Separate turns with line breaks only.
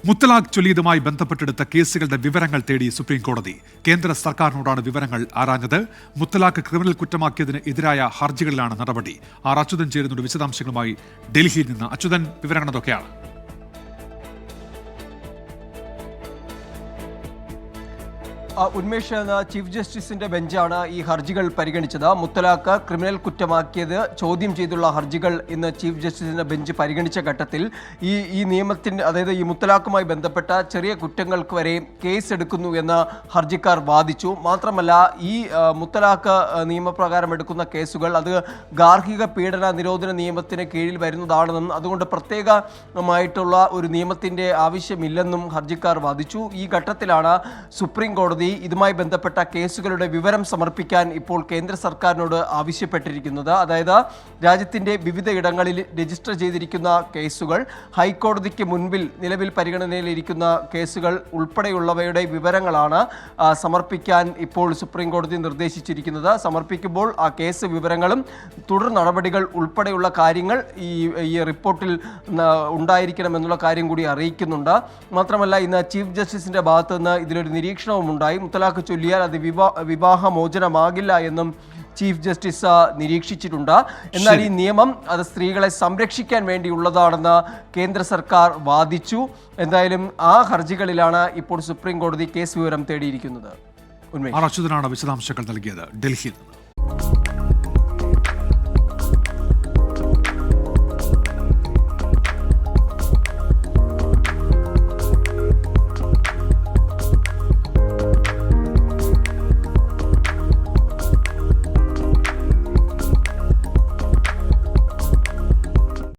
മുത്തലാഖ് ചൊല്ലിയതുമായി ബന്ധപ്പെട്ടെടുത്ത കേസുകളുടെ വിവരങ്ങൾ തേടി സുപ്രീം കോടതി. കേന്ദ്ര സർക്കാരിനോടാണ് വിവരങ്ങൾ ആരാഞ്ഞത്. മുത്തലാഖ് ക്രിമിനൽ കുറ്റമാക്കിയതിന് എതിരായ ഹർജികളിലാണ് നടപടി. അച്യുതൻ ചേരുന്നുണ്ട് വിശദാംശങ്ങളുമായി ഡൽഹിയിൽ നിന്ന്. അച്യുതൻ, വിവരങ്ങൾ എന്തൊക്കെയാണ്?
ഉന്മേഷ്, ചീഫ് ജസ്റ്റിസിന്റെ ബെഞ്ചാണ് ഈ ഹർജികൾ പരിഗണിച്ചത്. മുത്തലാഖ് ക്രിമിനൽ കുറ്റമാക്കിയത് ചോദ്യം ചെയ്തുള്ള ഹർജികൾ ഇന്ന് ചീഫ് ജസ്റ്റിസിന്റെ ബെഞ്ച് പരിഗണിച്ച ഘട്ടത്തിൽ ഈ നിയമത്തിന്റെ, അതായത് ഈ മുത്തലാഖുമായി ബന്ധപ്പെട്ട ചെറിയ കുറ്റങ്ങൾക്ക് വരെ കേസ് എടുക്കുന്നു എന്ന് ഹർജിക്കാർ വാദിച്ചു. മാത്രമല്ല, ഈ മുത്തലാഖ് നിയമപ്രകാരം എടുക്കുന്ന കേസുകൾ അത് ഗാർഹിക പീഡന നിരോധന നിയമത്തിന് കീഴിൽ വരുന്നതാണെന്നും അതുകൊണ്ട് പ്രത്യേകമായിട്ടുള്ള ഒരു നിയമത്തിന്റെ ആവശ്യമില്ലെന്നും ഹർജിക്കാർ വാദിച്ചു. ഈ ഘട്ടത്തിലാണ് സുപ്രീം കോടതി ഇതുമായി ബന്ധപ്പെട്ട കേസുകളുടെ വിവരം സമർപ്പിക്കാൻ ഇപ്പോൾ കേന്ദ്ര സർക്കാരിനോട് ആവശ്യപ്പെട്ടിരിക്കുന്നത്. അതായത് രാജ്യത്തിന്റെ വിവിധ ഇടങ്ങളിൽ രജിസ്റ്റർ ചെയ്തിരിക്കുന്ന കേസുകൾ, ഹൈക്കോടതിക്ക് മുൻപിൽ നിലവിൽ പരിഗണനയിലിരിക്കുന്ന കേസുകൾ ഉൾപ്പെടെയുള്ളവയുടെ വിവരങ്ങളാണ് സമർപ്പിക്കാൻ ഇപ്പോൾ സുപ്രീം കോടതി നിർദ്ദേശിച്ചിരിക്കുന്നത്. സമർപ്പിക്കുമ്പോൾ ആ കേസ് വിവരങ്ങളും തുടർ നടപടികൾ ഉൾപ്പെടെയുള്ള കാര്യങ്ങൾ ഈ റിപ്പോർട്ടിൽ ഉണ്ടായിരിക്കണമെന്നുള്ള കാര്യം കൂടി അറിയിക്കുന്നുണ്ട്. മാത്രമല്ല, ഇന്ന് ചീഫ് ജസ്റ്റിസിന്റെ ഭാഗത്തു നിന്ന് ഇതിലൊരു നിരീക്ഷണവും ഉണ്ടായി. മുത്തലാഖ് ചൊല്ലിയാൽ അത് വിവാഹമോചനമാകില്ല എന്നും ചീഫ് ജസ്റ്റിസ് നിരീക്ഷിച്ചിട്ടുണ്ട്. എന്നാൽ ഈ നിയമം അത് സ്ത്രീകളെ സംരക്ഷിക്കാൻ വേണ്ടിയുള്ളതാണെന്ന് കേന്ദ്ര സർക്കാർ വാദിച്ചു. എന്തായാലും ആ ഹർജികളിലാണ് ഇപ്പോൾ സുപ്രീം കോടതി കേസ് വിവരം തേടിയിരിക്കുന്നത്.
അച്യുതനാണ് വിശദാംശങ്ങൾ നൽകിയത് ഡൽഹിയിൽ നിന്ന്.